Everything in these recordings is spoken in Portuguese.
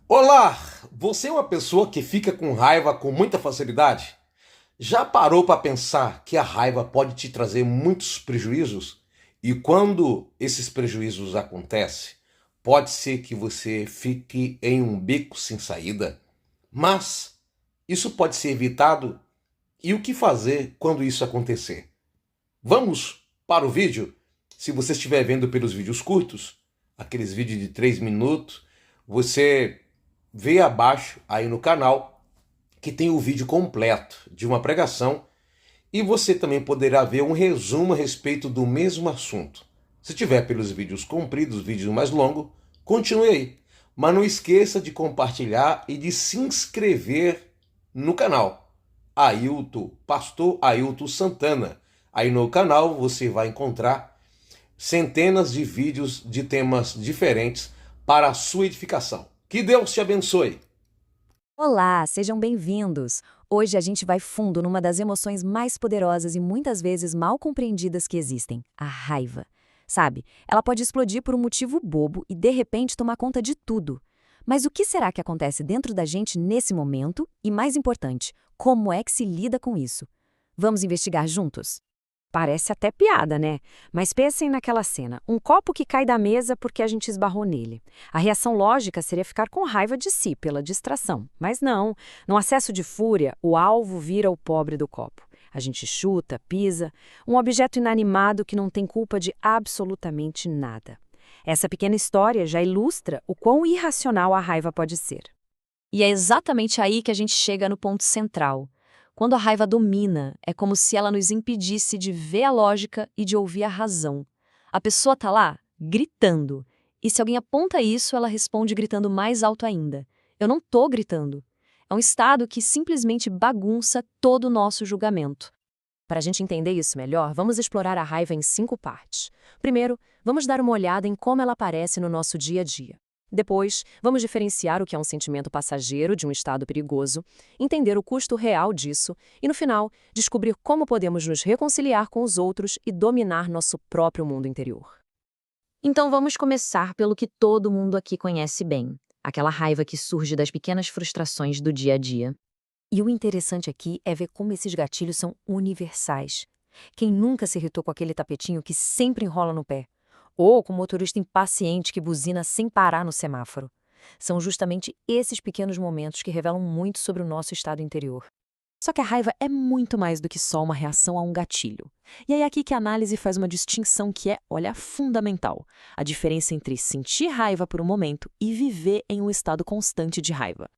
Olá! Você é uma pessoa que fica com raiva com muita facilidade? Já parou para pensar que a raiva pode te trazer muitos prejuízos? E quando esses prejuízos acontecem, pode ser que você fique em um beco sem saída? Mas isso pode ser evitado? E o que fazer quando isso acontecer? Vamos para o vídeo? Se você estiver vendo pelos vídeos curtos, aqueles vídeos de 3 minutos, você vê abaixo aí no canal que tem o vídeo completo de uma pregação e você também poderá ver um resumo a respeito do mesmo assunto. Se tiver pelos vídeos compridos, vídeos mais longos, continue aí. Mas não esqueça de compartilhar e de se inscrever no canal. Pastor Ailton Santana. Aí no canal você vai encontrar centenas de vídeos de temas diferentes para a sua edificação. Que Deus te abençoe. Olá, sejam bem-vindos! Hoje a gente vai fundo numa das emoções mais poderosas e muitas vezes mal compreendidas que existem, a raiva. Sabe, ela pode explodir por um motivo bobo e de repente tomar conta de tudo. Mas o que será que acontece dentro da gente nesse momento? E mais importante, como é que se lida com isso? Vamos investigar juntos? Parece até piada, né? Mas pensem naquela cena. Um copo que cai da mesa porque a gente esbarrou nele. A reação lógica seria ficar com raiva de si pela distração. Mas não. No acesso de fúria, o alvo vira o pobre do copo. A gente chuta, pisa. Um objeto inanimado que não tem culpa de absolutamente nada. Essa pequena história já ilustra o quão irracional a raiva pode ser. E é exatamente aí que a gente chega no ponto central. Quando a raiva domina, é como se ela nos impedisse de ver a lógica e de ouvir a razão. A pessoa está lá, gritando. E se alguém aponta isso, ela responde gritando mais alto ainda. Eu não estou gritando. É um estado que simplesmente bagunça todo o nosso julgamento. Para a gente entender isso melhor, vamos explorar a raiva em 5 partes. Primeiro, vamos dar uma olhada em como ela aparece no nosso dia a dia. Depois, vamos diferenciar o que é um sentimento passageiro de um estado perigoso, entender o custo real disso e, no final, descobrir como podemos nos reconciliar com os outros e dominar nosso próprio mundo interior. Então vamos começar pelo que todo mundo aqui conhece bem, aquela raiva que surge das pequenas frustrações do dia a dia. E o interessante aqui é ver como esses gatilhos são universais. Quem nunca se irritou com aquele tapetinho que sempre enrola no pé? Ou com o motorista impaciente que buzina sem parar no semáforo? São justamente esses pequenos momentos que revelam muito sobre o nosso estado interior. Só que a raiva é muito mais do que só uma reação a um gatilho. E é aqui que a análise faz uma distinção que é, olha, fundamental. A diferença entre sentir raiva por um momento e viver em um estado constante de raiva.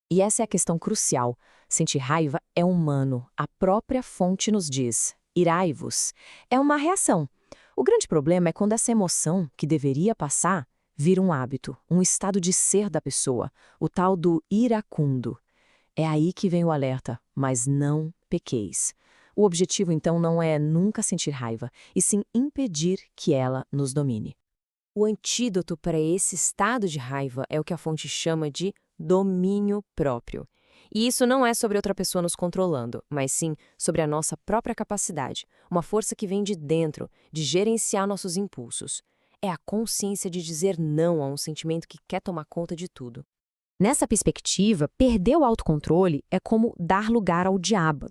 E essa é a questão crucial. Sentir raiva é humano. A própria fonte nos diz: irai-vos. É uma reação. O grande problema é quando essa emoção, que deveria passar, vira um hábito, um estado de ser da pessoa, o tal do iracundo. É aí que vem o alerta, mas não pequeis. O objetivo, então, não é nunca sentir raiva, e sim impedir que ela nos domine. O antídoto para esse estado de raiva é o que a fonte chama de domínio próprio. E isso não é sobre outra pessoa nos controlando, mas sim sobre a nossa própria capacidade, uma força que vem de dentro, de gerenciar nossos impulsos. É a consciência de dizer não a um sentimento que quer tomar conta de tudo. Nessa perspectiva, perder o autocontrole é como dar lugar ao diabo.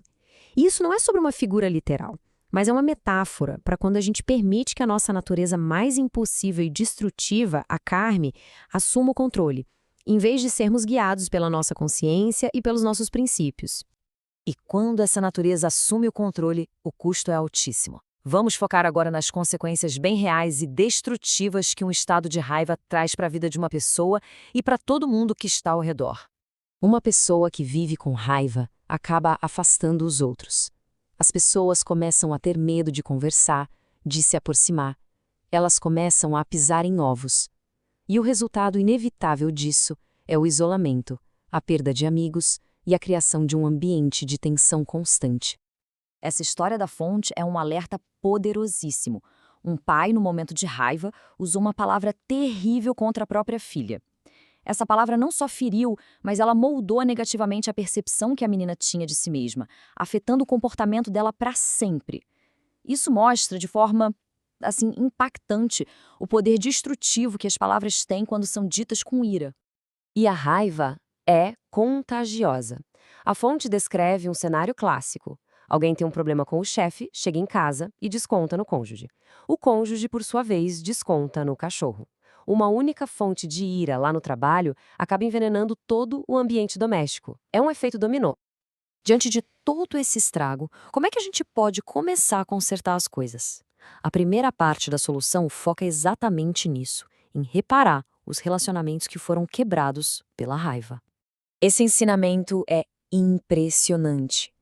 E isso não é sobre uma figura literal, mas é uma metáfora para quando a gente permite que a nossa natureza mais impulsiva e destrutiva, a carne, assuma o controle, em vez de sermos guiados pela nossa consciência e pelos nossos princípios. E quando essa natureza assume o controle, o custo é altíssimo. Vamos focar agora nas consequências bem reais e destrutivas que um estado de raiva traz para a vida de uma pessoa e para todo mundo que está ao redor. Uma pessoa que vive com raiva acaba afastando os outros. As pessoas começam a ter medo de conversar, de se aproximar. Elas começam a pisar em ovos. E o resultado inevitável disso é o isolamento, a perda de amigos e a criação de um ambiente de tensão constante. Essa história da fonte é um alerta poderosíssimo. Um pai, no momento de raiva, usou uma palavra terrível contra a própria filha. Essa palavra não só feriu, mas ela moldou negativamente a percepção que a menina tinha de si mesma, afetando o comportamento dela para sempre. Isso mostra de forma, assim, impactante o poder destrutivo que as palavras têm quando são ditas com ira. E a raiva é contagiosa. A fonte descreve um cenário clássico. Alguém tem um problema com o chefe, chega em casa e desconta no cônjuge. O cônjuge, por sua vez, desconta no cachorro. Uma única fonte de ira lá no trabalho acaba envenenando todo o ambiente doméstico. É um efeito dominó. Diante de todo esse estrago, como é que a gente pode começar a consertar as coisas? A primeira parte da solução foca exatamente nisso, em reparar os relacionamentos que foram quebrados pela raiva. Esse ensinamento é impressionante.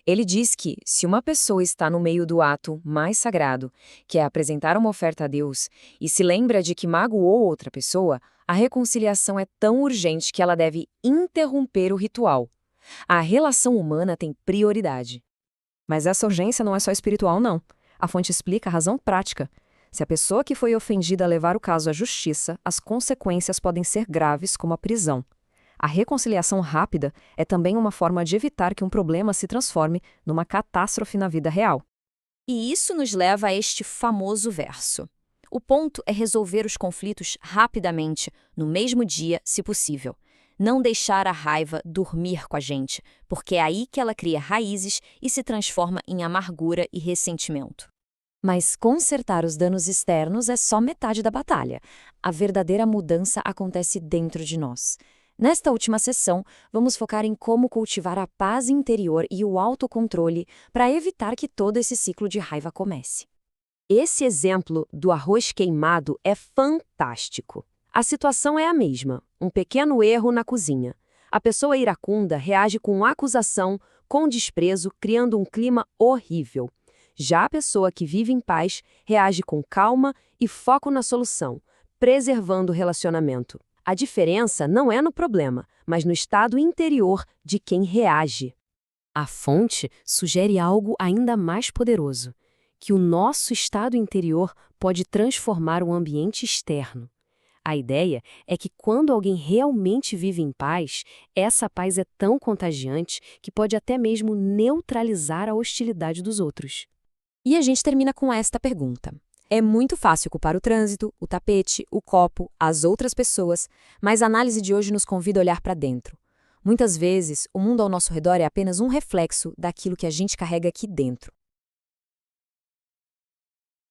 Ele diz que, se uma pessoa está no meio do ato mais sagrado, que é apresentar uma oferta a Deus, e se lembra de que magoou outra pessoa, a reconciliação é tão urgente que ela deve interromper o ritual. A relação humana tem prioridade. Mas essa urgência não é só espiritual, não. A fonte explica a razão prática. Se a pessoa que foi ofendida levar o caso à justiça, as consequências podem ser graves, como a prisão. A reconciliação rápida é também uma forma de evitar que um problema se transforme numa catástrofe na vida real. E isso nos leva a este famoso verso. O ponto é resolver os conflitos rapidamente, no mesmo dia, se possível. Não deixar a raiva dormir com a gente, porque é aí que ela cria raízes e se transforma em amargura e ressentimento. Mas consertar os danos externos é só metade da batalha. A verdadeira mudança acontece dentro de nós. Nesta última sessão, vamos focar em como cultivar a paz interior e o autocontrole para evitar que todo esse ciclo de raiva comece. Esse exemplo do arroz queimado é fantástico. A situação é a mesma, um pequeno erro na cozinha. A pessoa iracunda reage com acusação, com desprezo, criando um clima horrível. Já a pessoa que vive em paz reage com calma e foco na solução, preservando o relacionamento. A diferença não é no problema, mas no estado interior de quem reage. A fonte sugere algo ainda mais poderoso, que o nosso estado interior pode transformar o ambiente externo. A ideia é que quando alguém realmente vive em paz, essa paz é tão contagiante que pode até mesmo neutralizar a hostilidade dos outros. E a gente termina com esta pergunta. É muito fácil culpar o trânsito, o tapete, o copo, as outras pessoas, mas a análise de hoje nos convida a olhar para dentro. Muitas vezes, o mundo ao nosso redor é apenas um reflexo daquilo que a gente carrega aqui dentro.